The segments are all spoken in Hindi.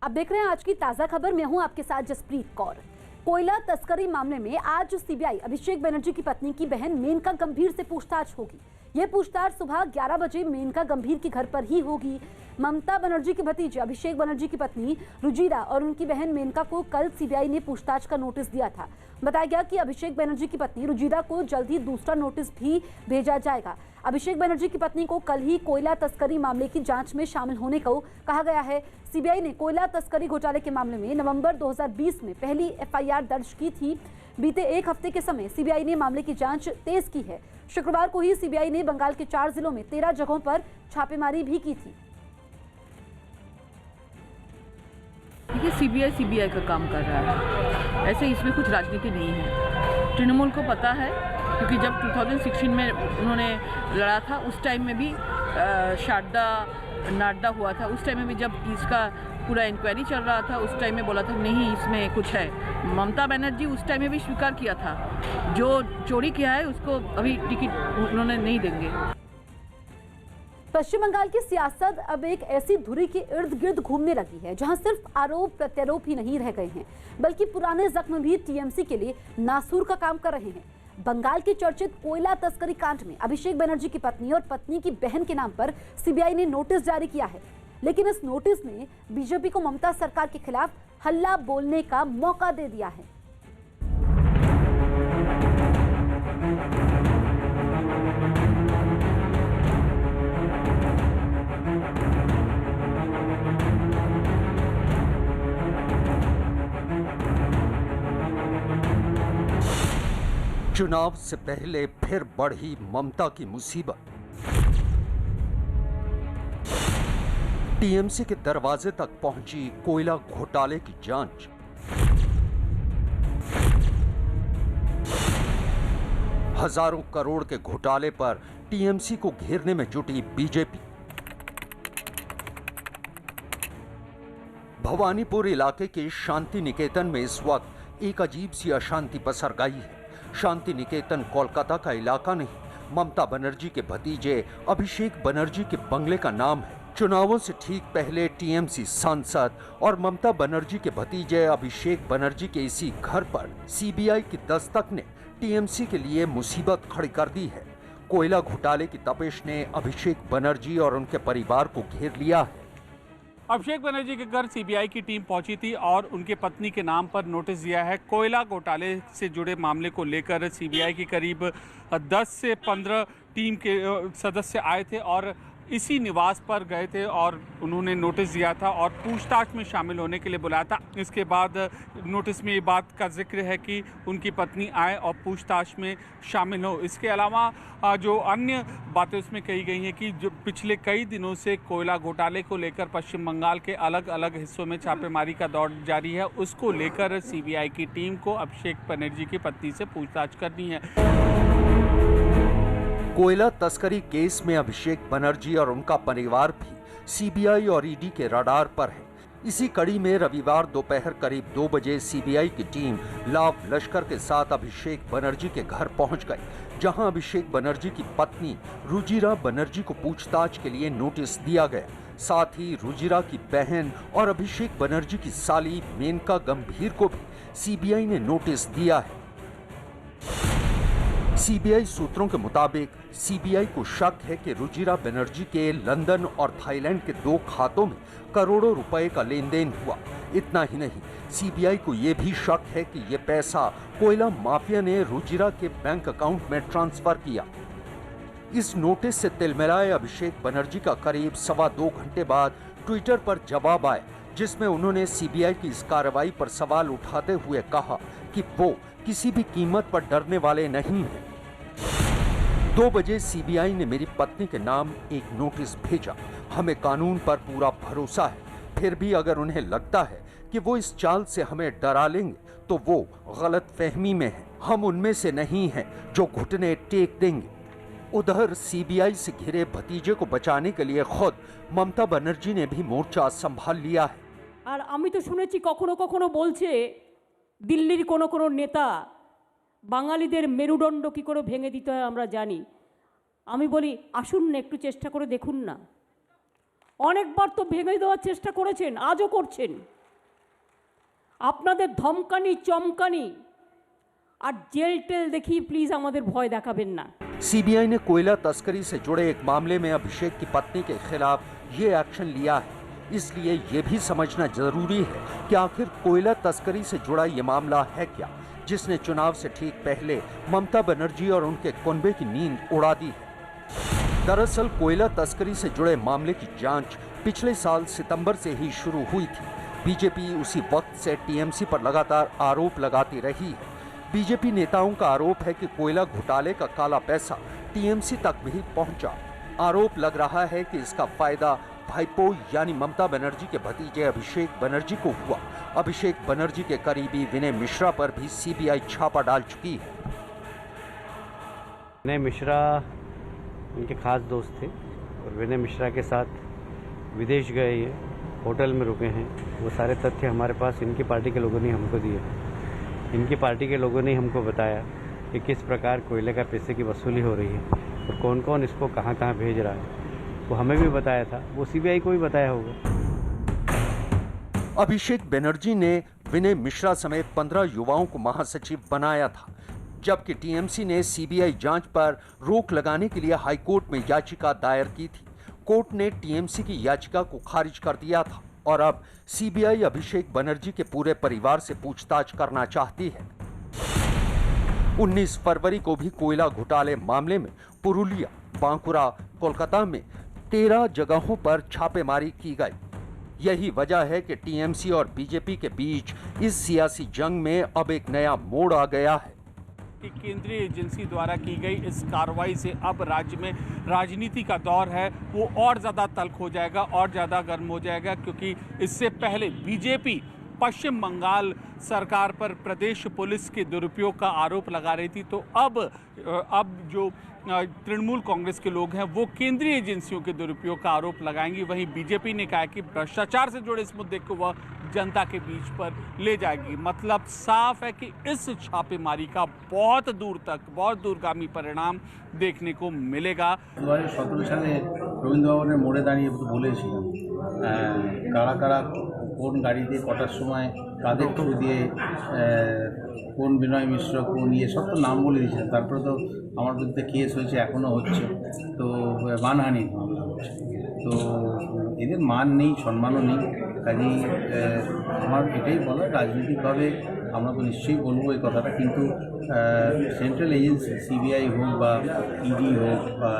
अब देख रहे हैं आज की ताजा खबर। मैं हूं आपके साथ जसप्रीत कौर। कोयला तस्करी मामले में आज सीबीआई अभिषेक बनर्जी की पत्नी की बहन मेनका गंभीर से पूछताछ होगी। यह पूछताछ सुबह 11 बजे मेनका गंभीर के घर पर ही होगी। ममता बनर्जी के भतीजे अभिषेक बनर्जी की पत्नी रुजिरा और उनकी बहन मेनका को कल सीबीआई ने पूछताछ का नोटिस दिया था। बताया गया कि अभिषेक बनर्जी की पत्नी रुजिरा को जल्द ही दूसरा नोटिस भी भेजा जाएगा। अभिषेक बनर्जी की पत्नी को कल ही कोयला तस्करी मामले की जांच में शामिल होने को कहा गया है। सीबीआई ने कोयला तस्करी घोटाले के मामले में नवंबर 2020 में पहली एफआईआर दर्ज की थी। बीते एक हफ्ते के समय सीबीआई ने मामले की जांच तेज की है। शुक्रवार को ही सीबीआई ने बंगाल के 4 जिलों में 13 जगहों पर छापेमारी भी की थी। देखिए, सीबीआई का काम कर रहा है, ऐसे इसमें कुछ राजनीति नहीं है। तृणमूल को पता है, क्योंकि जब 2016 में उन्होंने लड़ा था उस टाइम में भी शारदा नाडा हुआ था। उस टाइम में भी जब इसका पूरा इंक्वायरी चल रहा था उस टाइम में बोला था नहीं इसमें कुछ है। ममता बनर्जी उस टाइम में भी स्वीकार किया था, जो चोरी किया है उसको अभी टिकट उन्होंने नहीं देंगे। पश्चिम बंगाल की सियासत अब एक ऐसी धुरी के इर्द गिर्द घूमने लगी है जहां सिर्फ आरोप प्रत्यारोप ही नहीं रह गए हैं, बल्कि पुराने जख्म भी टीएमसी के लिए नासूर का काम कर रहे हैं। बंगाल के चर्चित कोयला तस्करी कांड में अभिषेक बनर्जी की पत्नी और पत्नी की बहन के नाम पर सीबीआई ने नोटिस जारी किया है, लेकिन इस नोटिस ने बीजेपी को ममता सरकार के खिलाफ हल्ला बोलने का मौका दे दिया है। चुनाव से पहले फिर बढ़ी ममता की मुसीबत। टीएमसी के दरवाजे तक पहुंची कोयला घोटाले की जांच। हजारों करोड़ के घोटाले पर टीएमसी को घेरने में जुटी बीजेपी। भवानीपुर इलाके के शांति निकेतन में इस वक्त एक अजीब सी अशांति पसर गई है। शांति निकेतन कोलकाता का इलाका नहीं, ममता बनर्जी के भतीजे अभिषेक बनर्जी के बंगले का नाम है। चुनावों से ठीक पहले टीएमसी सांसद और ममता बनर्जी के भतीजे अभिषेक बनर्जी के इसी घर पर सीबीआई की दस्तक ने टीएमसी के लिए मुसीबत खड़ी कर दी है। कोयला घोटाले की तपिश ने अभिषेक बनर्जी और उनके परिवार को घेर लिया है। अभिषेक बनर्जी के घर सीबीआई की टीम पहुंची थी और उनके पत्नी के नाम पर नोटिस दिया है। कोयला घोटाले से जुड़े मामले को लेकर सीबीआई की करीब 10 से 15 टीम के सदस्य आए थे और इसी निवास पर गए थे और उन्होंने नोटिस दिया था और पूछताछ में शामिल होने के लिए बुलाया था। इसके बाद नोटिस में ये बात का जिक्र है कि उनकी पत्नी आए और पूछताछ में शामिल हो। इसके अलावा जो अन्य बातें उसमें कही गई हैं कि जो पिछले कई दिनों से कोयला घोटाले को लेकर पश्चिम बंगाल के अलग अलग हिस्सों में छापेमारी का दौर जारी है, उसको लेकर सीबीआई की टीम को अभिषेक बनर्जी की पत्नी से पूछताछ करनी है। कोयला तस्करी केस में अभिषेक बनर्जी और उनका परिवार भी सीबीआई और ईडी के रडार पर है। इसी कड़ी में रविवार दोपहर करीब 2 बजे सीबीआई की टीम लाव लश्कर के साथ अभिषेक बनर्जी के घर पहुंच गई, जहां अभिषेक बनर्जी की पत्नी रुजिरा बनर्जी को पूछताछ के लिए नोटिस दिया गया। साथ ही रुजिरा की बहन और अभिषेक बनर्जी की साली मेनका गंभीर को भी सीबीआई ने नोटिस दिया है। सीबीआई सूत्रों के मुताबिक सीबीआई को शक है कि रुजिरा बनर्जी के लंदन और थाईलैंड के 2 खातों में करोड़ों रुपए का लेन देन हुआ। इतना ही नहीं, सीबीआई को यह भी शक है कि यह पैसा कोयला माफिया ने रुजिरा के बैंक अकाउंट में ट्रांसफर किया। इस नोटिस से तिलमिलाए अभिषेक बनर्जी का करीब 2.25 घंटे बाद ट्विटर पर जवाब आया, जिसमें उन्होंने सीबीआई की इस कार्रवाई पर सवाल उठाते हुए कहा कि वो किसी भी कीमत पर डरने वाले नहीं हैं। 2 बजे सीबीआई ने मेरी पत्नी के नाम एक नोटिस भेजा। हमें कानून पर पूरा भरोसा है, फिर भी अगर उन्हें लगता है कि वो इस चाल से हमें डरा लेंगे तो वो गलत फहमी में है। हम उनमें से नहीं हैं जो घुटने टेक देंगे। उधर सीबीआई से घिरे भतीजे को बचाने के लिए खुद ममता बनर्जी ने भी मोर्चा संभाल लिया है। আর আমি তো শুনেছি কখনো কখনো বলছে দিল্লির কোনো কোনো নেতা বাঙালিদের মেরুদণ্ড কি করে ভেঙে দিতে হয় আমরা জানি। আমি বলি আসুন না একটু চেষ্টা করে দেখুন না। অনেকবার তো ভেঙে দেওয়ার চেষ্টা করেছেন, আজও করছেন। আপনাদের ধমকানি চমকানি আর জেল টেল দেখি প্লিজ আমাদের ভয় দেখাবেন না। सीबीआई ने कोयला तस्करी से जुड़े एक मामले में अभिषेक की पत्नी के खिलाफ ये एक्शन लिया है, इसलिए ये भी समझना जरूरी है कि आखिर कोयला तस्करी से जुड़ा ये मामला है क्या, जिसने चुनाव से ठीक पहले ममता बनर्जी और उनके कुनबे की नींद उड़ा दी है। दरअसल कोयला तस्करी से जुड़े मामले की जांच पिछले साल सितंबर से ही शुरू हुई थी। बीजेपी उसी वक्त से टीएमसी पर लगातार आरोप लगाती रही है। बीजेपी नेताओं का आरोप है कि कोयला घोटाले का काला पैसा टीएमसी तक भी पहुंचा। आरोप लग रहा है कि इसका फायदा भाईपो यानी ममता बनर्जी के भतीजे अभिषेक बनर्जी को हुआ। अभिषेक बनर्जी के करीबी विनय मिश्रा पर भी सीबीआई छापा डाल चुकी है। विनय मिश्रा उनके खास दोस्त थे और विनय मिश्रा के साथ विदेश गए, ये होटल में रुके हैं। वो सारे तथ्य हमारे पास इनकी पार्टी के लोगों ने हमको दिए। इनकी पार्टी के लोगों ने हमको बताया कि किस प्रकार कोयले का पैसे की वसूली हो रही है और कौन कौन इसको कहाँ कहाँ भेज रहा है। वो हमें भी बताया था, वो सीबीआई को भी बताया होगा। अभिषेक बनर्जी ने विनय मिश्रा समेत 15 युवाओं को महासचिव बनाया था, जबकि टीएमसी ने सीबीआई जांच पर रोक लगाने के लिए हाईकोर्ट में याचिका दायर की थी। कोर्ट ने टीएमसी की याचिका को खारिज कर दिया था और अब सीबीआई अभिषेक बनर्जी के पूरे परिवार से पूछताछ करना चाहती है। 19 फरवरी को भी कोयला घोटाले मामले में पुरुलिया, बांकुरा, कोलकाता में 13 जगहों पर छापेमारी की गई। यही वजह है कि टीएमसी और बीजेपी के बीच इस सियासी जंग में अब एक नया मोड़ आ गया है कि केंद्रीय एजेंसी द्वारा की गई इस कार्रवाई से अब राज्य में राजनीति का दौर है वो और ज़्यादा तल्ख हो जाएगा और ज़्यादा गर्म हो जाएगा, क्योंकि इससे पहले बीजेपी पश्चिम बंगाल सरकार पर प्रदेश पुलिस के दुरुपयोग का आरोप लगा रही थी। तो अब जो तृणमूल कांग्रेस के लोग हैं वो केंद्रीय एजेंसियों के दुरुपयोग का आरोप लगाएंगी। वहीं बीजेपी ने कहा कि भ्रष्टाचार से जुड़े इस मुद्दे को वह जनता के बीच पर ले जाएगी। मतलब साफ है कि इस छापेमारी का बहुत दूरगामी परिणाम देखने को मिलेगा। 2017 সালে রবীন্দ্র ভবনের মোড়ে দাঁড়িয়ে বলেছিলাম কারা কারা কোন গাড়িতে কটার সময় কাদের থ্রু দিয়ে কোন বিনয় মিশ্র কোন ইয়ে সব তো নাম বলে দিয়েছিলেন। তারপরে তো আমার বিরুদ্ধে কেস হয়েছে, এখনও হচ্ছে, তো মানহানি মামলা হচ্ছে। তো এদের মান নেই, সম্মানও নেই। কাজেই আমার এটাই বলা, রাজনৈতিকভাবে আমরা তো নিশ্চয়ই বলবো এই কথাটা, কিন্তু সেন্ট্রাল এজেন্সি সিবিআই হোক বা ইডি হোক বা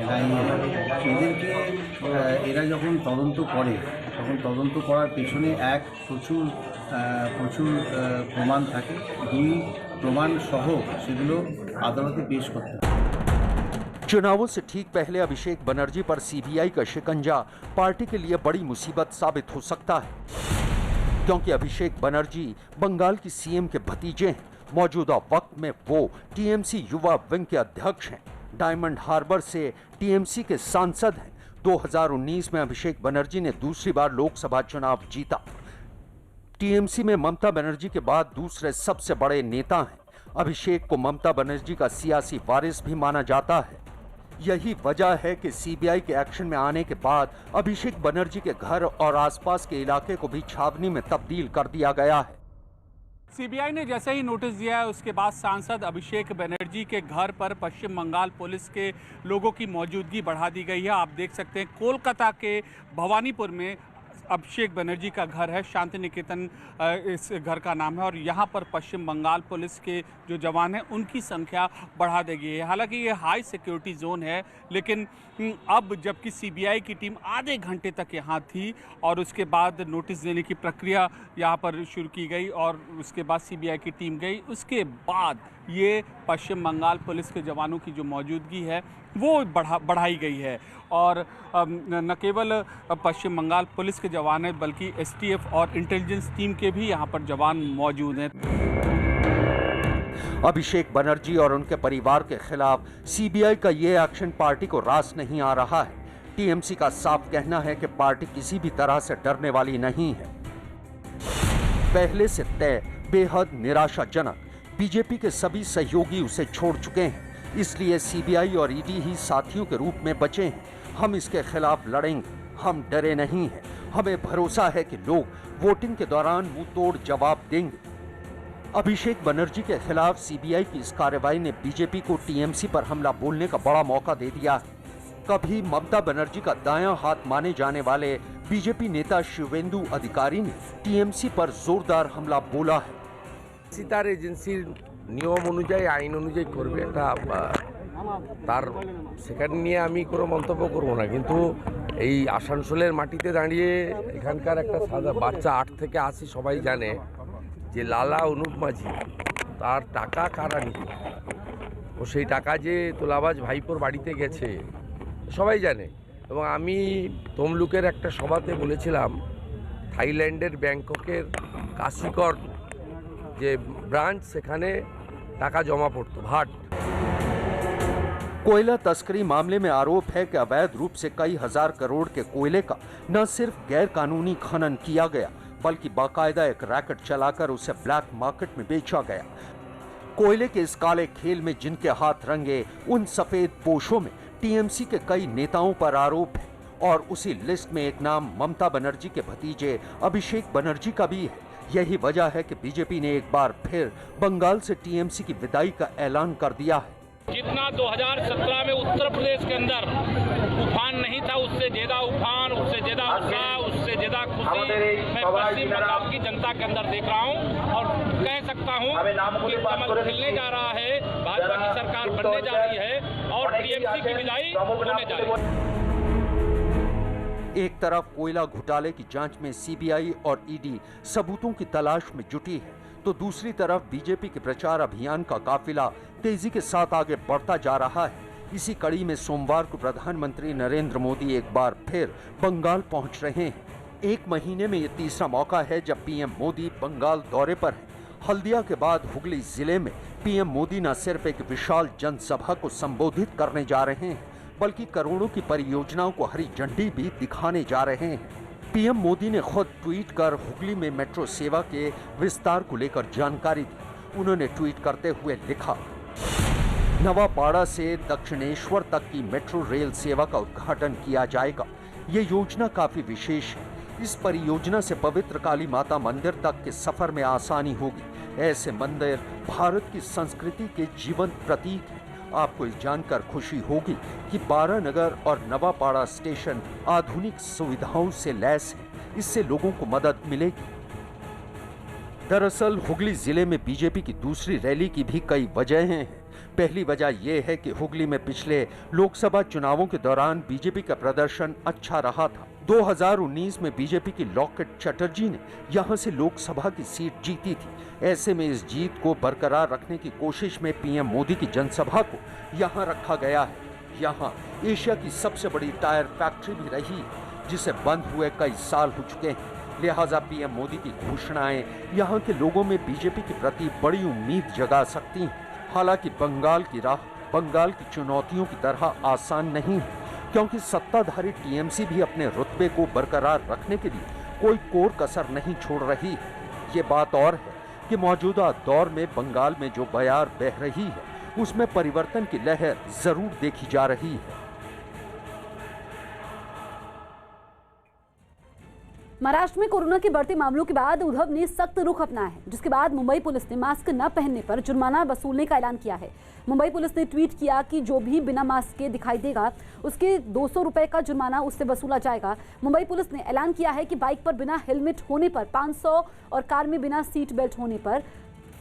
এনআইএ হোক, এদেরকে এরা যখন তদন্ত করে তখন তদন্ত করার পেছনে প্রচুর প্রমাণ থাকে, 2 প্রমাণ সহ সেগুলো আদালতে পেশ করতে হয়। चुनावों से ठीक पहले अभिषेक बनर्जी पर सीबीआई का शिकंजा पार्टी के लिए बड़ी मुसीबत साबित हो सकता है, क्योंकि अभिषेक बनर्जी बंगाल की सीएम के भतीजे हैं। मौजूदा वक्त में वो टीएमसी युवा विंग के अध्यक्ष हैं। डायमंड हार्बर से टीएमसी के सांसद हैं। 2019 में अभिषेक बनर्जी ने दूसरी बार लोकसभा चुनाव जीता। टीएमसी में ममता बनर्जी के बाद दूसरे सबसे बड़े नेता हैं। अभिषेक को ममता बनर्जी का सियासी वारिस भी माना जाता है। यही वजह है कि सीबीआई के एक्शन में आने के बाद अभिषेक बनर्जी के घर और आसपास के इलाके को भी छावनी में तब्दील कर दिया गया है। सीबीआई ने जैसे ही नोटिस दिया है उसके बाद सांसद अभिषेक बनर्जी के घर पर पश्चिम बंगाल पुलिस के लोगों की मौजूदगी बढ़ा दी गई है। आप देख सकते हैं कोलकाता के भवानीपुर में अभिषेक बनर्जी का घर है, शांति निकेतन इस घर का नाम है, और यहाँ पर पश्चिम बंगाल पुलिस के जो जवान हैं उनकी संख्या बढ़ा दी गई है। हालांकि ये हाई सिक्योरिटी जोन है, लेकिन अब जबकि सीबीआई की टीम आधे घंटे तक यहाँ थी और उसके बाद नोटिस देने की प्रक्रिया यहाँ पर शुरू की गई और उसके बाद सीबीआई की टीम गई, उसके बाद ये पश्चिम बंगाल पुलिस के जवानों की जो मौजूदगी है वो बढ़ाई गई है। और न केवल पश्चिम बंगाल पुलिस के जवान हैं बल्कि एसटीएफ और इंटेलिजेंस टीम के भी यहाँ पर जवान मौजूद हैं। अभिषेक बनर्जी और उनके परिवार के खिलाफ सीबीआई का ये एक्शन पार्टी को रास नहीं आ रहा है। टीएमसी का साफ कहना है कि पार्टी किसी भी तरह से डरने वाली नहीं है। पहले से तय बेहद निराशाजनक, बीजेपी के सभी सहयोगी उसे छोड़ चुके हैं, इसलिए सीबीआई और ईडी ही साथियों के रूप में बचे हैं। हम इसके खिलाफ लड़ेंगे, हम डरे नहीं हैं। हमें भरोसा है कि लोग वोटिंग के दौरान मुंह तोड़ जवाब देंगे। अभिषेक बनर्जी के खिलाफ सीबीआई की इस कार्रवाई ने बीजेपी को टीएमसी पर हमला बोलने का बड़ा मौका दे दिया है। कभी ममता बनर्जी का दायां हाथ माने जाने वाले बीजेपी नेता शिवेंदु अधिकारी ने टीएमसी पर जोरदार हमला बोला है। তার এজেন্সির নিয়ম অনুযায়ী আইন অনুযায়ী করবে, এটা তার সেখানে নিয়ে আমি কোনো মন্তব্য করব না। কিন্তু এই আসানসোলের মাটিতে দাঁড়িয়ে এখানকার একটা সাদা বাচ্চা 8 থেকে 80 সবাই জানে যে লালা অনুপ মাঝি তার টাকা কারা নিত, ও সেই টাকা যে তোলাবাজ ভাইপোর বাড়িতে গেছে সবাই জানে। এবং আমি তমলুকের একটা সভাতে বলেছিলাম থাইল্যান্ডের ব্যাংককের কাশিকর যে ব্রাঞ্চ সেখানে টাকা জমা পড়তো ভাট। कोयला तस्करी मामले में आरोप है कि अवैध रूप से कई हजार करोड़ के कोयले का न सिर्फ गैर कानूनी खनन किया गया बल्कि बाकायदा एक रैकेट चलाकर उसे ब्लैक मार्केट में बेचा गया। कोयले के इस काले खेल में जिनके हाथ रंगे उन सफेद पोशों में टीएमसी के कई नेताओं पर आरोप है और उसी लिस्ट में एक नाम ममता बनर्जी के भतीजे अभिषेक बनर्जी का भी है। यही वजह है कि बीजेपी ने एक बार फिर बंगाल से टीएमसी की विदाई का ऐलान कर दिया है। जितना 2017 में उत्तर प्रदेश के अंदर उफान नहीं था, उससे ज्यादा उफान, उससे ज्यादा उत्साह, उससे ज्यादा खुशी मैं पश्चिम बंगाल की जनता के अंदर देख रहा हूं और कह सकता हूं कि कमल खिलने जा रहा है, भाजपा की सरकार बनने जा रही है और टीएमसी की विदाई होने जा रही है। एक तरफ कोयला घोटाले की जांच में सीबीआई और ईडी सबूतों की तलाश में जुटी है, तो दूसरी तरफ बीजेपी के प्रचार अभियान का काफिला तेजी के साथ आगे बढ़ता जा रहा है। इसी कड़ी में सोमवार को प्रधानमंत्री नरेंद्र मोदी एक बार फिर बंगाल पहुंच रहे हैं। एक महीने में ये तीसरा मौका है जब पीएम मोदी बंगाल दौरे पर है। हल्दिया के बाद हुगली जिले में पीएम मोदी न सिर्फ एक विशाल जनसभा को संबोधित करने जा रहे हैं बल्कि करोड़ों की परियोजनाओं को हरी झंडी भी दिखाने जा रहे हैं। पीएम मोदी ने खुद ट्वीट कर हुगली में मेट्रो सेवा के विस्तार को लेकर जानकारी दी। उन्होंने ट्वीट करते हुए लिखा, नवापाड़ा से दक्षिणेश्वर तक की मेट्रो रेल सेवा का उद्घाटन किया जाएगा। ये योजना काफी विशेष है। इस परियोजना से पवित्र काली माता मंदिर तक के सफर में आसानी होगी। ऐसे मंदिर भारत की संस्कृति के जीवंत प्रतीक हैं। आपको ये जानकर खुशी होगी कि 12 नगर और नवापाड़ा स्टेशन आधुनिक सुविधाओं से लैस है। इससे लोगों को मदद मिलेगी। दरअसल हुगली जिले में बीजेपी की दूसरी रैली की भी कई वजहें हैं। पहली वजह यह है कि हुगली में पिछले लोकसभा चुनावों के दौरान बीजेपी का प्रदर्शन अच्छा रहा था। 2019 में बीजेपी की लॉकेट चटर्जी ने यहां से लोकसभा की सीट जीती थी। ऐसे में इस जीत को बरकरार रखने की कोशिश में पीएम मोदी की जनसभा को यहां रखा गया है। यहां एशिया की सबसे बड़ी टायर फैक्ट्री भी रही है जिसे बंद हुए कई साल हो चुके हैं। लिहाजा पीएम मोदी की घोषणाएं यहां के लोगों में बीजेपी के प्रति बड़ी उम्मीद जगा सकती हैं। हालांकि बंगाल की राह बंगाल की चुनौतियों की तरह आसान नहीं है, क्योंकि सत्ताधारी टीएमसी भी अपने रुतबे को बरकरार रखने के लिए कोई कोर कसर नहीं छोड़ रही है। ये बात और है कि मौजूदा दौर में बंगाल में जो बयार बह रही है उसमें परिवर्तन की लहर जरूर देखी जा रही है। महाराष्ट्र में कोरोना के बढ़ते मामलों के बाद उद्धव ने सख्त रुख अपनाया है, जिसके बाद मुंबई पुलिस ने मास्क न पहनने पर जुर्माना वसूलने का ऐलान किया है। मुंबई पुलिस ने ट्वीट किया कि जो भी बिना मास्क के दिखाई देगा उसके 200 रुपए का जुर्माना उससे वसूला जाएगा। मुंबई पुलिस ने ऐलान किया है कि बाइक पर बिना हेलमेट होने पर 500 और कार में बिना सीट बेल्ट होने पर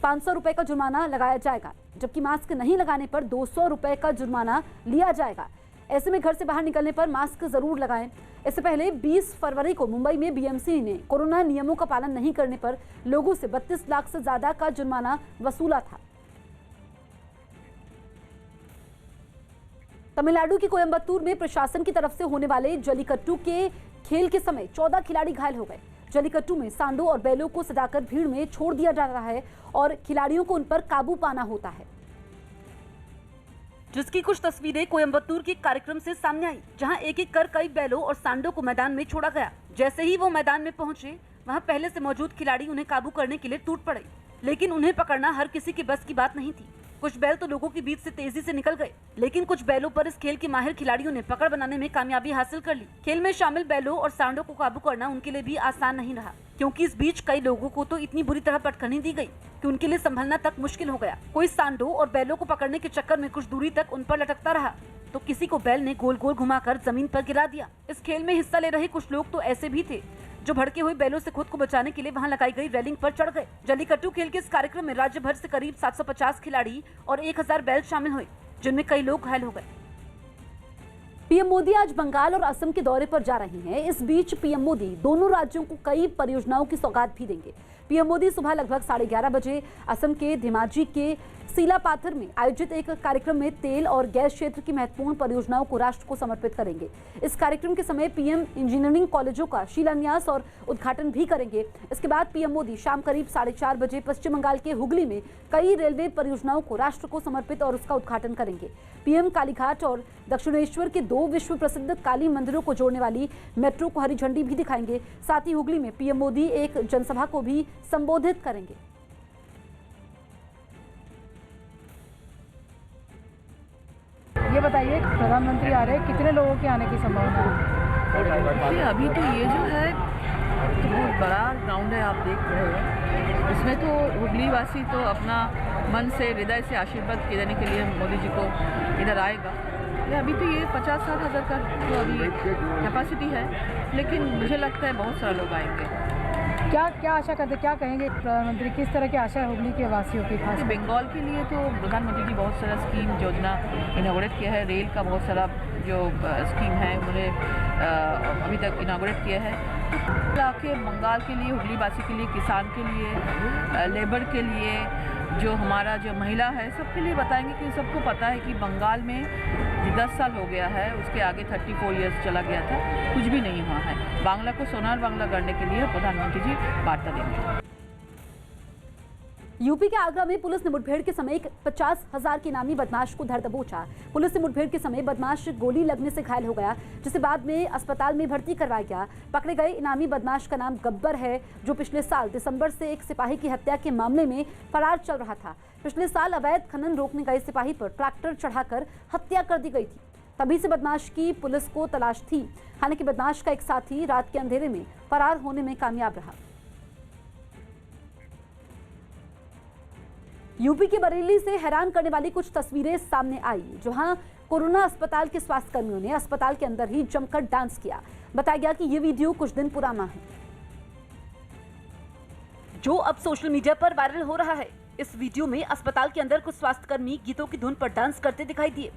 500 रुपए का जुर्माना लगाया जाएगा, जबकि मास्क नहीं लगाने पर 200 रुपए का जुर्माना लिया जाएगा। ऐसे में घर से बाहर निकलने पर मास्क जरूर लगाएं। इससे पहले 20 फरवरी को मुंबई में बीएमसी ने कोरोना नियमों का पालन नहीं करने पर लोगों से 32 लाख से ज्यादा का जुर्माना वसूला था। तमिलनाडु के कोयम्बतूर में प्रशासन की तरफ से होने वाले जल्लीकट्टू के खेल के समय 14 खिलाड़ी घायल हो गए। जल्लीकट्टू में सांडों और बैलों को सजाकर भीड़ में छोड़ दिया जा रहा है और खिलाड़ियों को उन पर काबू पाना होता है, जिसकी कुछ तस्वीरें कोयम्बतूर के कार्यक्रम से सामने आई, जहां एक एक कर कई बैलों और सांडों को मैदान में छोड़ा गया। जैसे ही वो मैदान में पहुंचे, वहां पहले से मौजूद खिलाड़ी उन्हें काबू करने के लिए टूट पड़े, लेकिन उन्हें पकड़ना हर किसी के बस की बात नहीं थी। कुछ बैल तो लोगों के बीच से तेजी से निकल गए, लेकिन कुछ बैलों पर इस खेल के माहिर खिलाड़ियों ने पकड़ बनाने में कामयाबी हासिल कर ली। खेल में शामिल बैलों और सांडों को काबू करना उनके लिए भी आसान नहीं रहा, क्योंकि इस बीच कई लोगों को तो इतनी बुरी तरह पटखनी दी गई कि उनके लिए संभलना तक मुश्किल हो गया। कोई सांडों और बैलों को पकड़ने के चक्कर में कुछ दूरी तक उन पर लटकता रहा, तो किसी को बैल ने गोल गोल घुमाकर जमीन पर गिरा दिया। इस खेल में हिस्सा ले रहे कुछ लोग तो ऐसे भी थे जो भड़के हुए बैलों से खुद को बचाने के लिए वहां लगाई गई रेलिंग पर चढ़ गए। जल्लीकट्टू खेल के इस कार्यक्रम में राज्य भर से करीब 750 खिलाड़ी और 1000 बैल शामिल हुए, जिनमें कई लोग घायल हो गए। पीएम मोदी आज बंगाल और असम के दौरे पर जा रहे हैं। इस बीच पीएम मोदी दोनों राज्यों को कई परियोजनाओं की सौगात भी देंगे। पीएम मोदी सुबह लगभग 11:30 बजे असम के धेमाजी के सीलापाथर में आयोजित एक कार्यक्रम में तेल और गैस क्षेत्र की महत्वपूर्ण परियोजनाओं को राष्ट्र को समर्पित करेंगे। इस कार्यक्रम के समय पीएम इंजीनियरिंग कॉलेजों का शिलान्यास और उद्घाटन भी करेंगे। इसके बाद पीएम मोदी शाम करीब 4:30 बजे पश्चिम बंगाल के हुगली में कई रेलवे परियोजनाओं को राष्ट्र को समर्पित और उसका उद्घाटन करेंगे। पीएम कालीघाट और दक्षिणेश्वर के 2 विश्व प्रसिद्ध काली मंदिरों को जोड़ने वाली मेट्रो को हरी झंडी भी दिखाएंगे। साथ ही हुगली में पीएम मोदी एक जनसभा को भी संबोधित करेंगे। ये बताइए, प्रधानमंत्री आ रहे हैं, कितने लोगों के आने की संभावना है? अभी तो ये जो है तो बहुत बड़ा ग्राउंड है, आप देख रहे हैं। इसमें तो हुगली वासी तो अपना मन से हृदय से आशीर्वाद देने के लिए मोदी जी को इधर आएगा। अभी तो ये 50-60 हज़ार का तो अभी कैपेसिटी है, लेकिन मुझे लगता है बहुत सारे लोग आएंगे। क्या आशा करते, क्या कहेंगे प्रधानमंत्री, किस तरह की आशा है हुगली के वासियों की? खास बंगाल के लिए तो प्रधानमंत्री जी बहुत सारा स्कीम योजना इनागोरेट किया है। रेल का बहुत सारा जो स्कीम है उन्होंने अभी तक इनागोरेट किया है। के बंगाल के लिए, हुगली वासी के लिए, किसान के लिए, लेबर के लिए, जो हमारा जो महिला है, सबके लिए बताएंगे कि सबको पता है कि बंगाल में 10 साल हो गया है, उसके आगे 34 ईयर्स चला गया था, कुछ भी नहीं हुआ है। बांग्ला को सोनार बांग्ला करने के लिए प्रधानमंत्री जी वार्ता देंगे। यूपी के आगरा में पुलिस ने मुठभेड़ के समय 50,000 के इनामी बदमाश को धर दबोचा। पुलिस ने मुठभेड़ के समय बदमाश गोली लगने से घायल हो गया, जिसे बाद में अस्पताल में भर्ती करवाया गया। पकड़े गए इनामी बदमाश का नाम गब्बर है, जो पिछले साल दिसंबर से एक सिपाही की हत्या के मामले में फरार चल रहा था। पिछले साल अवैध खनन रोकने गए सिपाही पर ट्रैक्टर चढ़ाकर हत्या कर दी गई थी। तभी से बदमाश की पुलिस को तलाश थी। हालांकि बदमाश का एक साथी रात के अंधेरे में फरार होने में कामयाब रहा। यूपी के बरेली से हैरान करने वाली कुछ तस्वीरें सामने आई, जहां कोरोना अस्पताल के स्वास्थ्य कर्मियों ने अस्पताल के अंदर ही जमकर डांस किया। बताया गया कि ये वीडियो कुछ दिन पुराना है, जो अब सोशल मीडिया पर वायरल हो रहा है। इस वीडियो में अस्पताल के अंदर कुछ स्वास्थ्यकर्मी गीतों की धुन पर डांस करते दिखाई दिए।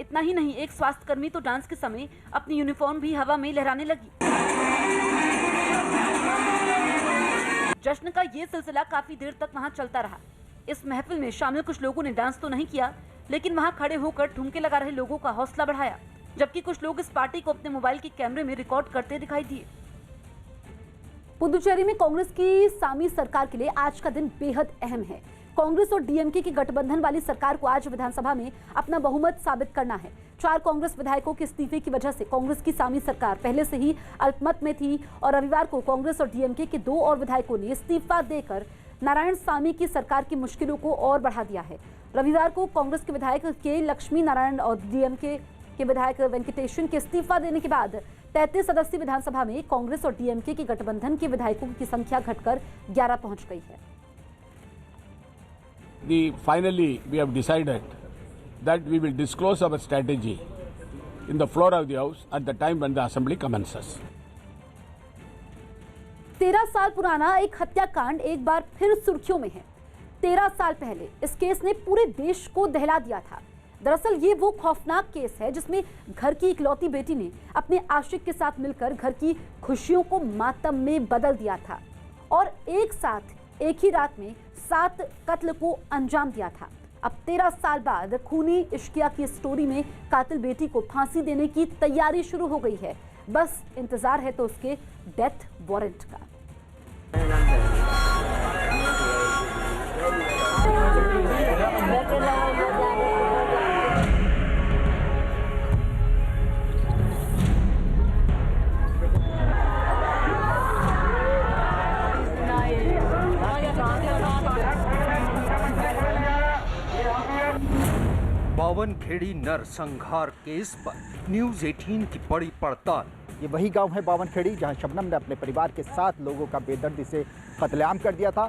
इतना ही नहीं, एक स्वास्थ्यकर्मी तो डांस के समय अपनी यूनिफॉर्म भी हवा में लहराने लगी। जश्न का ये सिलसिला काफी देर तक वहां चलता रहा। इस महफिल में शामिल कुछ लोगों ने डांस तो नहीं किया, लेकिन वहां खड़े होकर ठुमके लगा रहे लोगों का हौसला बढ़ाया, जबकि कुछ लोग इस पार्टी को अपने मोबाइल के कैमरे में रिकॉर्ड करते दिखाई दिए। पुदुचेरी में कांग्रेस की सामी सरकार के लिए आज का दिन बेहद अहम है। कांग्रेस और डीएमके की गठबंधन वाली सरकार को आज विधानसभा में अपना बहुमत साबित करना है। 4 कांग्रेस विधायकों के इस्तीफे की वजह से कांग्रेस की सामी सरकार पहले से ही अल्पमत में थी और रविवार को कांग्रेस और डीएमके के 2 और विधायकों ने इस्तीफा देकर नारायण सामी की सरकार की मुश्किलों को और बढ़ा दिया है। रविवार को कांग्रेस के विधायक के लक्ष्मी नारायण और डीएमके के विधायक वेंकटेशन के इस्तीफा देने के बाद 33 सदस्यीय विधानसभा में कांग्रेस और डीएमके के गठबंधन के विधायकों की संख्या घटकर 11 पहुंच गई है। Finally, we have decided that we will disclose our strategy in the floor of the House at the time when the Assembly commences. 13 साल पुराना एक हत्याकांड एक बार फिर सुर्खियों में है। 13 साल पहले इस केस ने पूरे देश को दहला दिया था। दरअसल ये वो खौफनाक केस है जिसमें घर की इकलौती बेटी ने अपने आशिक के साथ मिलकर घर की खुशियों को मातम में बदल दिया था और एक साथ एक ही रात में 7 कत्ल को अंजाम दिया था। अब 13 साल बाद खूनी इश्किया की स्टोरी में कातिल बेटी को फांसी देने की तैयारी शुरू हो गई है। बस इंतजार है तो उसके डेथ वारंट का। बावनखेड़ी नरसंहार केस पर न्यूज 18 की बड़ी पड़ताल। ये वही गांव है बावनखेड़ी जहां शबनम ने अपने परिवार के 7 लोगों का बेदर्दी से कत्लेआम कर दिया था।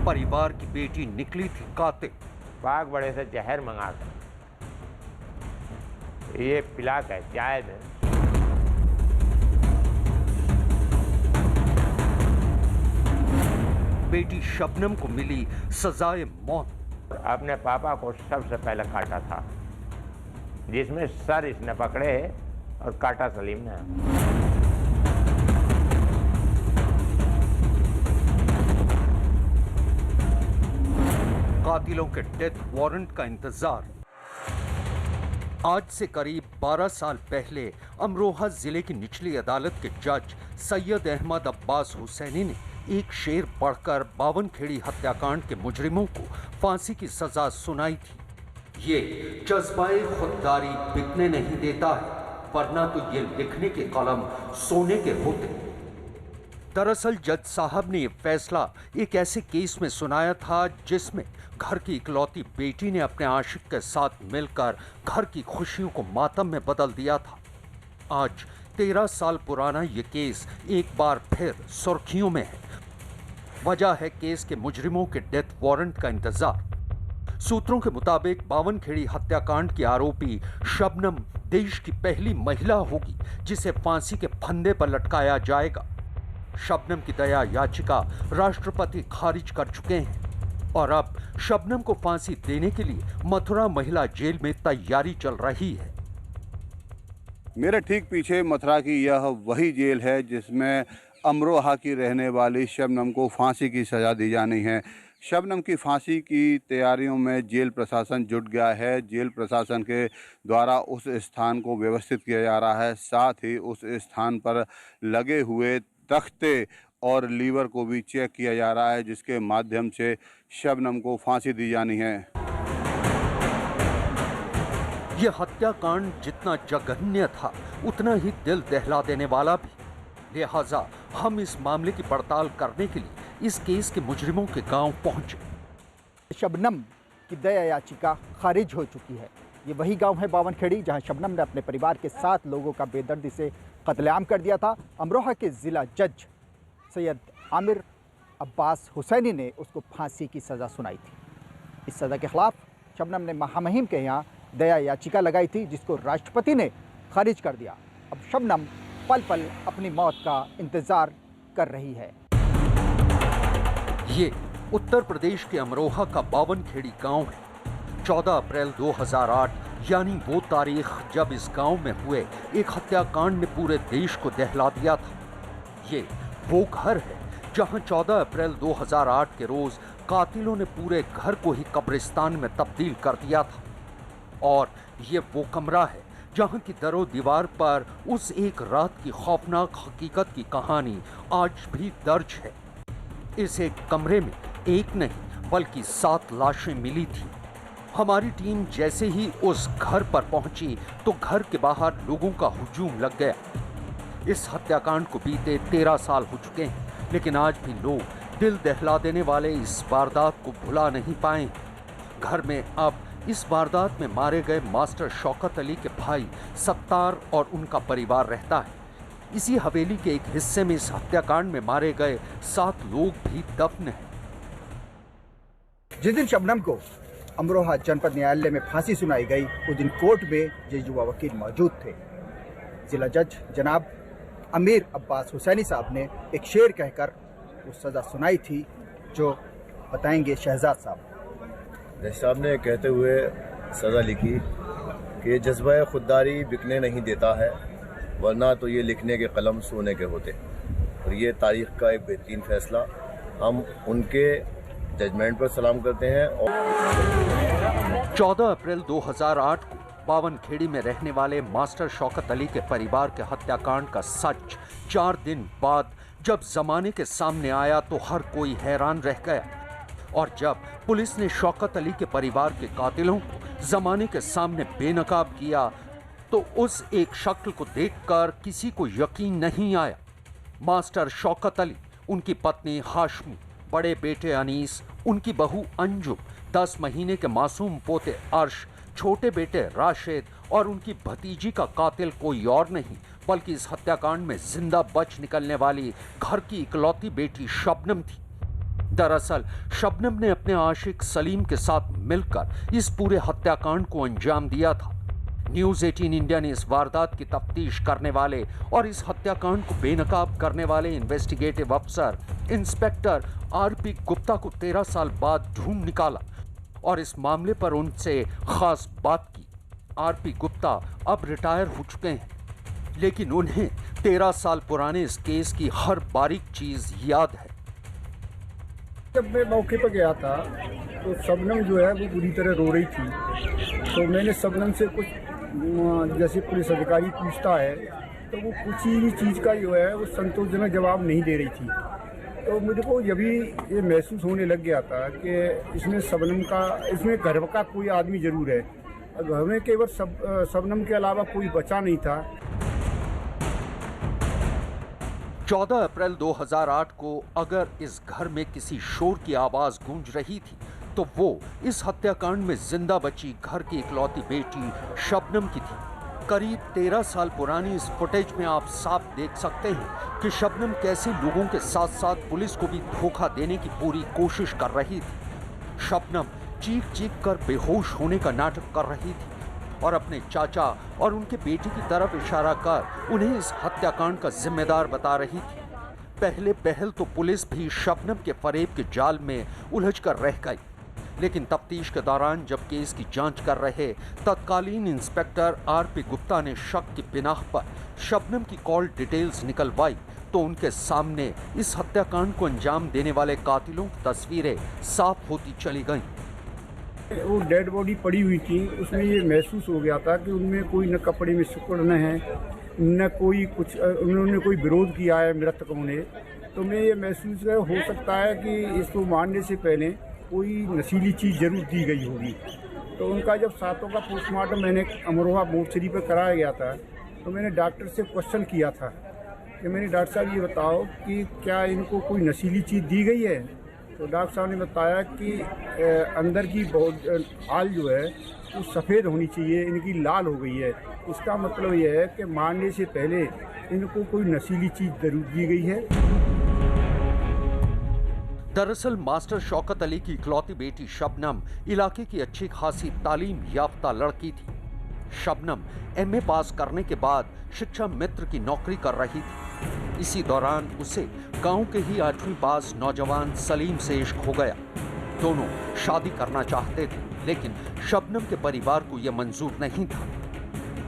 परिवार की बेटी निकली थी कातिल। बाग बड़े से जहर मंगा कर ये पिला कर चाय में बेटी शबनम को मिली सजाए मौत। अपने पापा को सबसे पहले काटा था, जिसमें सर इसने पकड़े और काटा सलीम ने। कातिलों के डेथ वारंट का इंतजार। आज से करीब 12 साल पहले अमरोहा जिले की निचली अदालत के जज सैयद अहमद अब्बास हुसैनी ने एक शेर पढ़कर बावनखेड़ी हत्याकांड के मुजरिमों को फांसी की सजा सुनाई थी। ये जज्बाए खुददारी बिकने नहीं देता है, वरना तो ये लिखने के कलम सोने के होते। दरअसल जज साहब ने ये फैसला एक ऐसे केस में सुनाया था जिसमें घर की इकलौती बेटी ने अपने आशिक के साथ मिलकर घर की खुशियों को मातम में बदल दिया था। आज 13 साल पुराना ये केस एक बार फिर सुर्खियों में है। वजह है केस के मुजरिमों के डेथ वारंट का इंतजार। सूत्रों के मुताबिक बावनखेड़ी हत्याकांड की आरोपी शबनम देश की पहली महिला होगी जिसे फांसी के फंदे पर लटकाया जाएगा। शबनम की दया याचिका राष्ट्रपति खारिज कर चुके हैं और अब शबनम को फांसी देने के लिए मथुरा महिला जेल में तैयारी चल रही है। मेरे ठीक पीछे मथुरा की यह वही जेल है जिसमें अमरोहा की रहने वाली शबनम को फांसी की सज़ा दी जानी है। शबनम की फांसी की तैयारियों में जेल प्रशासन जुट गया है। जेल प्रशासन के द्वारा उस स्थान को व्यवस्थित किया जा रहा है, साथ ही उस स्थान पर लगे हुए तख्ते और लीवर को भी चेक किया जा रहा है, जिसके माध्यम से शबनम को फांसी दी जानी है। यह हत्याकांड जितना जघन्य था उतना ही दिल दहला देने वाला भी। लिहाजा हम इस मामले की पड़ताल करने के लिए इस केस के मुजरिमों के गांव पहुंचे। शबनम की दया याचिका खारिज हो चुकी है। ये वही गांव है बावनखेड़ी जहां शबनम ने अपने परिवार के 7 लोगों का बेदर्दी से कत्लेआम कर दिया था। अमरोहा के जिला जज सैयद आमिर अब्बास हुसैनी ने उसको फांसी की सज़ा सुनाई थी। इस सज़ा के खिलाफ शबनम ने महामहिम के यहाँ दया याचिका लगाई थी, जिसको राष्ट्रपति ने खारिज कर दिया। अब शबनम पल पल अपनी मौत का इंतजार कर रही है। ये उत्तर प्रदेश के अमरोहा का बावनखेड़ी गांव है। 14 अप्रैल 2008 यानी वो तारीख जब इस गांव में हुए एक हत्याकांड ने पूरे देश को दहला दिया था। ये वो घर है जहां 14 अप्रैल 2008 के रोज कातिलों ने पूरे घर को ही कब्रिस्तान में तब्दील कर दिया था। और ये वो कमरा है जहां की दरो दीवार पर उस एक रात की खौफनाक हकीकत की कहानी आज भी दर्ज है। इस एक कमरे में एक नहीं बल्कि 7 लाशें मिली थी। हमारी टीम जैसे ही उस घर पर पहुंची तो घर के बाहर लोगों का हुजूम लग गया। इस हत्याकांड को बीते 13 साल हो चुके हैं, लेकिन आज भी लोग दिल दहला देने वाले इस वारदात को भुला नहीं पाए। घर में अब इस वारदात में मारे गए मास्टर शौकत अली के भाई सत्तार और उनका परिवार रहता है। इसी हवेली के एक हिस्से में इस हत्याकांड में मारे गए 7 लोग भी दफन हैं। जिस दिन शबनम को अमरोहा जनपद न्यायालय में फांसी सुनाई गई, उस दिन कोर्ट में जज युवा वकील मौजूद थे। जिला जज जनाब आमिर अब्बास हुसैनी साहब ने एक शेर कहकर वो सज़ा सुनाई थी, जो बताएंगे शहजाद साहब। जज साहब ने कहते हुए सज़ा लिखी कि जज्बा खुददारी बिकने नहीं देता है, वरना तो ये लिखने के कलम सोने के होते। और ये तारीख़ का एक बेहतरीन फ़ैसला, हम उनके जजमेंट पर सलाम करते हैं। और 14 अप्रैल 2008 को बावनखेड़ी में रहने वाले मास्टर शौकत अली के परिवार के हत्याकांड का सच 4 दिन बाद जब जमाने के सामने आया तो हर कोई हैरान रह गया। और जब पुलिस ने शौकत अली के परिवार के कातिलों को जमाने के सामने बेनकाब किया तो उस एक शक्ल को देखकर किसी को यकीन नहीं आया। मास्टर शौकत अली उनकी पत्नी हाशमी, बड़े बेटे अनीस, उनकी बहू अंजुम, 10 महीने के मासूम पोते अर्श, छोटे बेटे राशिद और उनकी भतीजी का कातिल कोई और नहीं बल्कि इस हत्याकांड में जिंदा बच निकलने वाली घर की इकलौती बेटी शबनम थी। दरअसल शबनम ने अपने आशिक सलीम के साथ मिलकर इस पूरे हत्याकांड को अंजाम दिया था। न्यूज़ 18 इंडिया ने इस वारदात की तफ्तीश करने वाले और इस हत्याकांड को बेनकाब करने वाले इन्वेस्टिगेटिव अफसर इंस्पेक्टर आरपी गुप्ता को 13 साल बाद ढूंढ निकाला और इस मामले पर उनसे खास बात की। आरपी गुप्ता अब रिटायर हो चुके हैं, लेकिन उन्हें 13 साल पुराने इस केस की हर बारीक चीज याद है। जब मैं मौके पर गया था तो शबनम जो है वो बुरी तरह रो रही थी, तो मैंने शबनम से कुछ जैसे पुलिस अधिकारी पूछता है तो वो किसी भी चीज़ का जो है वो संतोषजनक जवाब नहीं दे रही थी। तो मुझे को जब भी ये महसूस होने लग गया था कि इसमें शबनम का, इसमें घर का कोई आदमी ज़रूर है, घर में केवल शबनम के अलावा कोई बचा नहीं था। 14 अप्रैल 2008 को अगर इस घर में किसी शोर की आवाज गूंज रही थी तो वो इस हत्याकांड में जिंदा बची घर की इकलौती बेटी शबनम की थी। करीब 13 साल पुरानी इस फुटेज में आप साफ देख सकते हैं कि शबनम कैसे लोगों के साथ साथ पुलिस को भी धोखा देने की पूरी कोशिश कर रही थी। शबनम चीख चीख कर बेहोश होने का नाटक कर रही थी और अपने चाचा और उनके बेटी की तरफ इशारा कर उन्हें इस हत्याकांड का जिम्मेदार बता रही थी। पहले पहल तो पुलिस भी शबनम के फरेब के जाल में उलझ कर रह गई, लेकिन तफ्तीश के दौरान जब केस की जांच कर रहे तत्कालीन इंस्पेक्टर आरपी गुप्ता ने शक की बिनाह पर शबनम की कॉल डिटेल्स निकलवाई तो उनके सामने इस हत्याकांड को अंजाम देने वाले कातिलों की तस्वीरें साफ होती चली गईं। वो डेड बॉडी पड़ी हुई थी, उसमें ये महसूस हो गया था कि उनमें कोई न कपड़े में सिकुड़न है, न कोई कुछ, उन्होंने कोई विरोध किया है मृतकों ने। तो मैं ये महसूस हो सकता है कि इसको मारने से पहले कोई नशीली चीज़ जरूर दी गई होगी। तो उनका जब सातों का पोस्टमार्टम मैंने अमरोहा मोर्चरी पर कराया गया था तो मैंने डॉक्टर से क्वेश्चन किया था कि मैंने डॉक्टर साहब ये बताओ कि क्या इनको कोई नशीली चीज़ दी गई है। तो डॉक्टर साहब ने बताया कि अंदर की हाल जो है वो सफ़ेद होनी चाहिए, इनकी लाल हो गई है। इसका मतलब यह है कि मारने से पहले इनको कोई नशीली चीज़ जरूर दी गई है। दरअसल मास्टर शौकत अली की इकलौती बेटी शबनम इलाके की अच्छी खासी तालीम याफ्ता लड़की थी। शबनम एमए पास करने के बाद शिक्षा मित्र की नौकरी कर रही थी। इसी दौरान उसे गांव के ही 8वीं पास नौजवान सलीम से इश्क हो गया। दोनों शादी करना चाहते थे, लेकिन शबनम के परिवार को यह मंजूर नहीं था।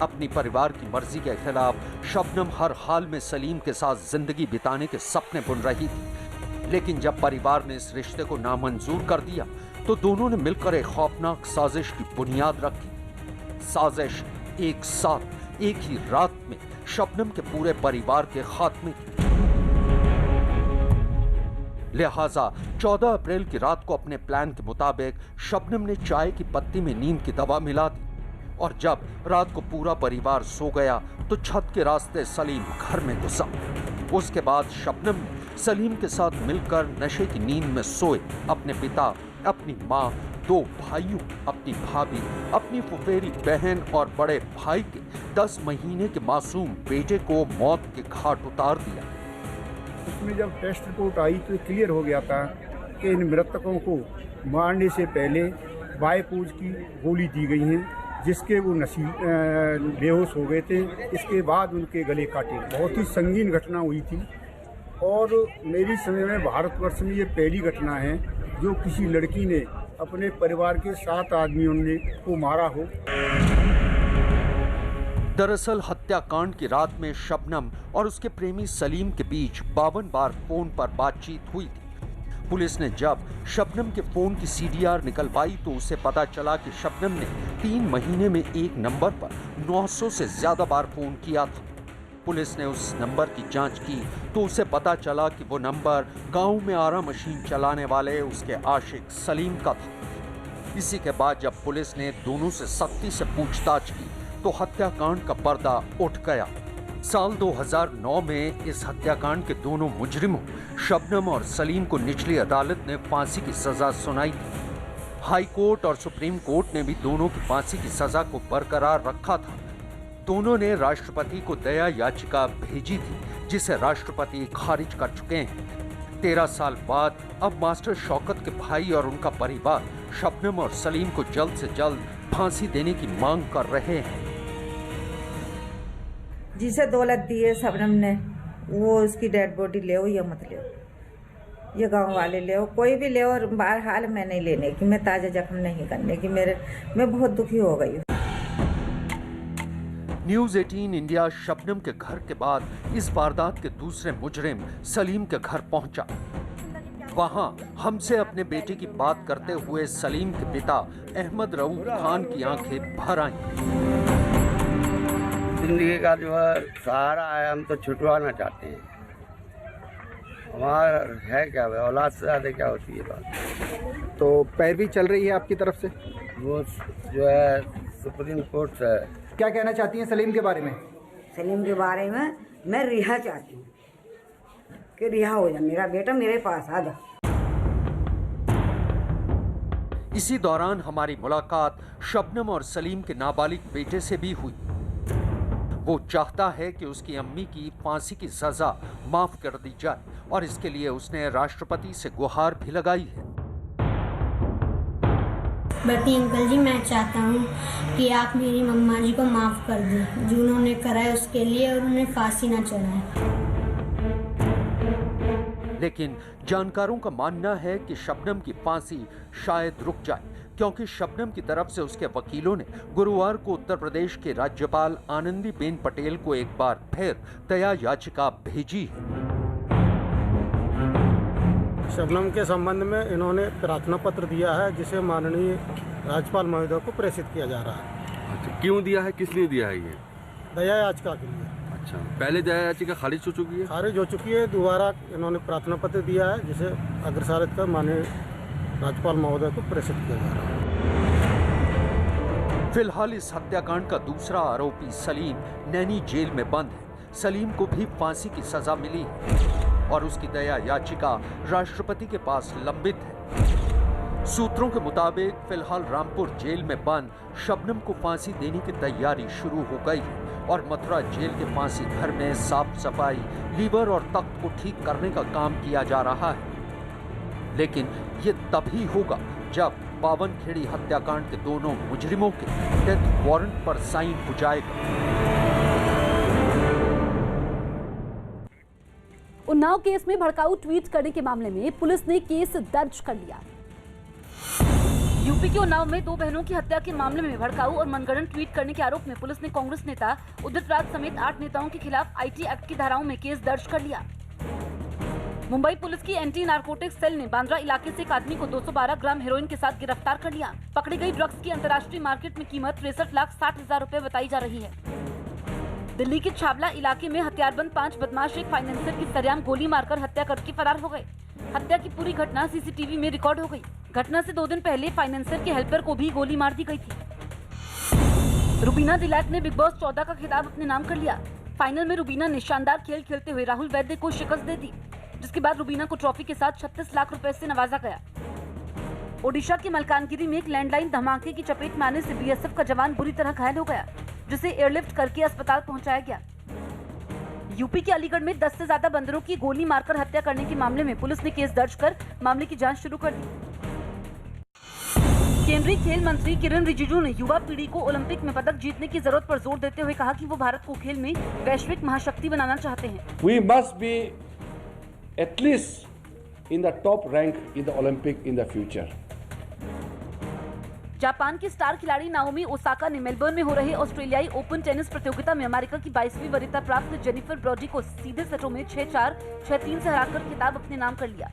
अपनी परिवार की मर्जी के खिलाफ शबनम हर हाल में सलीम के साथ जिंदगी बिताने के सपने बुन रही थी, लेकिन जब परिवार ने इस रिश्ते को नामंजूर कर दिया तो दोनों ने मिलकर एक खौफनाक साजिश की बुनियाद रखी। साजिश एक साथ एक ही रात में शबनम के पूरे परिवार के खात्मे की। लिहाजा 14 अप्रैल की रात को अपने प्लान के मुताबिक शबनम ने चाय की पत्ती में नींद की दवा मिला दी और जब रात को पूरा परिवार सो गया तो छत के रास्ते सलीम घर में घुसा। उसके बाद शबनम ने सलीम के साथ मिलकर नशे की नींद में सोए अपने पिता, अपनी माँ, 2 भाइयों, अपनी भाभी, अपनी फुफेरी बहन और बड़े भाई के 10 महीने के मासूम बेटे को मौत के घाट उतार दिया। उसमें जब टेस्ट रिपोर्ट आई तो क्लियर हो गया था कि इन मृतकों को मारने से पहले बायपूज की गोली दी गई है, जिसके वो बेहोश हो गए थे। इसके बाद उनके गले काटे। बहुत ही संगीन घटना हुई थी और मेरी समय में भारतवर्ष में ये पहली घटना है जो किसी लड़की ने अपने परिवार के 7 आदमियों ने को मारा हो। दरअसल हत्याकांड की रात में शबनम और उसके प्रेमी सलीम के बीच 52 बार फोन पर बातचीत हुई थी। पुलिस ने जब शबनम के फोन की सीडीआर निकलवाई तो उसे पता चला कि शबनम ने 3 महीने में एक नंबर पर 900 से ज्यादा बार फोन किया था। पुलिस ने उस नंबर की जांच की तो उसे पता चला कि वो नंबर गांव में आरा मशीन चलाने वाले उसके आशिक सलीम का था। इसी के बाद जब पुलिस ने दोनों से सख्ती से पूछताछ की तो हत्याकांड का पर्दा उठ गया। साल 2009 में इस हत्याकांड के दोनों मुजरिमों शबनम और सलीम को निचली अदालत ने फांसी की सजा सुनाई थी। हाई कोर्ट और सुप्रीम कोर्ट ने भी दोनों की फांसी की सजा को बरकरार रखा था। दोनों ने राष्ट्रपति को दया याचिका भेजी थी, जिसे राष्ट्रपति खारिज कर चुके हैं। 13 साल बाद अब मास्टर शौकत के भाई और उनका परिवार शबनम और सलीम को जल्द से जल्द फांसी देने की मांग कर रहे हैं। जिसे दौलत दी है शबनम ने, वो उसकी डेड बॉडी ले या मत ले, ये गांव वाले ले, कोई भी ले, और बहरहाल मैं नहीं लेने की, मैं ताजा जख्म नहीं करने की, मैं बहुत दुखी हो गई हूँ। न्यूज़ 18 इंडिया शबनम के घर के बाद इस वारदात के दूसरे मुजरिम सलीम के घर पहुंचा। वहां हमसे अपने बेटे की बात करते हुए सलीम के पिता अहमद रऊफ खान की आंखें भर आईं। जिंदगी का जो है सहारा है, हम तो छुटवाना चाहते हैं। हमारा है क्या, औलाद से ज़्यादा क्या होती है बात। तो पैरवी चल रही है आपकी तरफ से? वो जो है सुप्रीम कोर्ट से। क्या कहना चाहती हैं सलीम के बारे में? सलीम के बारे में मैं रिहा चाहती हूँ कि रिहा हो जाए, मेरा बेटा मेरे पास आ जा। इसी दौरान हमारी मुलाकात शबनम और सलीम के नाबालिग बेटे से भी हुई। वो चाहता है कि उसकी अम्मी की फांसी की सजा माफ कर दी जाए और इसके लिए उसने राष्ट्रपति से गुहार भी लगाई है। बटी अंकल जी, मैं चाहता हूँ कि आप मेरी मम्मा जी को माफ कर दें, जो उन्होंने करा है उसके लिए, और उन्हें फांसी ना चढ़ाए। लेकिन जानकारों का मानना है कि शबनम की फांसी शायद रुक जाए, क्योंकि शबनम की तरफ से उसके वकीलों ने गुरुवार को उत्तर प्रदेश के राज्यपाल आनंदीबेन पटेल को एक बार फिर दया याचिका भेजी है। शबनम के संबंध में इन्होंने प्रार्थना पत्र दिया है, जिसे माननीय राज्यपाल महोदय को प्रेषित किया जा रहा है। अच्छा, क्यों दिया है, किस लिए दिया है ये? दया याचिका के लिए। अच्छा, पहले दया याचिका खारिज हो चुकी है? खारिज हो चुकी है, दोबारा इन्होंने प्रार्थना पत्र दिया है, जिसे अग्रसारित कर माननीय राज्यपाल महोदय को प्रेषित किया जा रहा है। फिलहाल इस हत्याकांड का दूसरा आरोपी सलीम नैनी जेल में बंद है। सलीम को भी फांसी की सजा मिली है और उसकी दया याचिका राष्ट्रपति के पास लंबित है। सूत्रों के मुताबिक फिलहाल रामपुर जेल में बंद शबनम को फांसी देने की तैयारी शुरू हो गई है और मथुरा जेल के फांसी घर में साफ सफाई, लीवर और तख्त को ठीक करने का काम किया जा रहा है। लेकिन ये तभी होगा जब पावनखेड़ी हत्याकांड के दोनों मुजरिमों के डेथ वारंट पर साइन हो जाएगा। उन्नाव केस में भड़काऊ ट्वीट करने के मामले में पुलिस ने केस दर्ज कर लिया। यूपी के उन्नाव में दो बहनों की हत्या के मामले में भड़काऊ और मनगढ़ंत ट्वीट करने के आरोप में पुलिस ने कांग्रेस नेता उदित राज समेत 8 नेताओं के खिलाफ आईटी एक्ट की धाराओं में केस दर्ज कर लिया। मुंबई पुलिस की एंटी नारकोटिक्स सेल ने बांद्रा इलाके से एक आदमी को 212 ग्राम हेरोइन के साथ गिरफ्तार कर लिया। पकड़ी गई ड्रग्स की अंतर्राष्ट्रीय मार्केट में कीमत 63,60,000 रुपए बताई जा रही है। दिल्ली के छावला इलाके में हथियारबंद 5 बदमाश एक फाइनेंसर की सरेआम गोली मारकर हत्या करके फरार हो गए। हत्या की पूरी घटना सीसीटीवी में रिकॉर्ड हो गई। घटना से 2 दिन पहले फाइनेंसर के हेल्पर को भी गोली मार दी गई थी। रुबीना दिलैक ने बिग बॉस 14 का खिताब अपने नाम कर लिया। फाइनल में रुबीना ने शानदार खेल खेलते हुए राहुल वैद्य को शिकस्त दे दी, जिसके बाद रुबीना को ट्रॉफी के साथ 36 लाख रुपए से नवाजा गया। ओडिशा के मलकानगिरी में एक लैंडलाइन धमाके की चपेट में आने से बीएसएफ का जवान बुरी तरह घायल हो गया, जिसे एयरलिफ्ट करके अस्पताल पहुंचाया गया। यूपी के अलीगढ़ में 10 से ज्यादा बंदरों की गोली मारकर हत्या करने के मामले में पुलिस ने केस दर्ज कर मामले की जांच शुरू कर दी। केंद्रीय खेल मंत्री किरण रिजिजू ने युवा पीढ़ी को ओलंपिक में पदक जीतने की जरूरत पर जोर देते हुए कहा कि वो भारत को खेल में वैश्विक महाशक्ति बनाना चाहते हैं। We must be at least in the top rank in the Olympic in the future. Japan की स्टार खिलाड़ी नाओमी ओसाका ने मेलबर्न में हो रहे ऑस्ट्रेलियाई ओपन टेनिस प्रतियोगिता में अमेरिका की 22वीं वरीयता प्राप्त जेनिफर ब्रॉडी को सीधे सेटों में 6-4, 6-3 से हराकर खिताब अपने नाम कर लिया।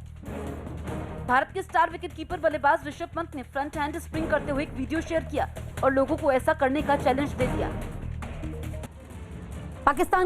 भारत के स्टार विकेटकीपर बल्लेबाज ऋषभ पंत ने फ्रंट हैंड स्प्रिंग करते हुए एक वीडियो शेयर किया और लोगों को ऐसा करने का चैलेंज दे दिया। पाकिस्तान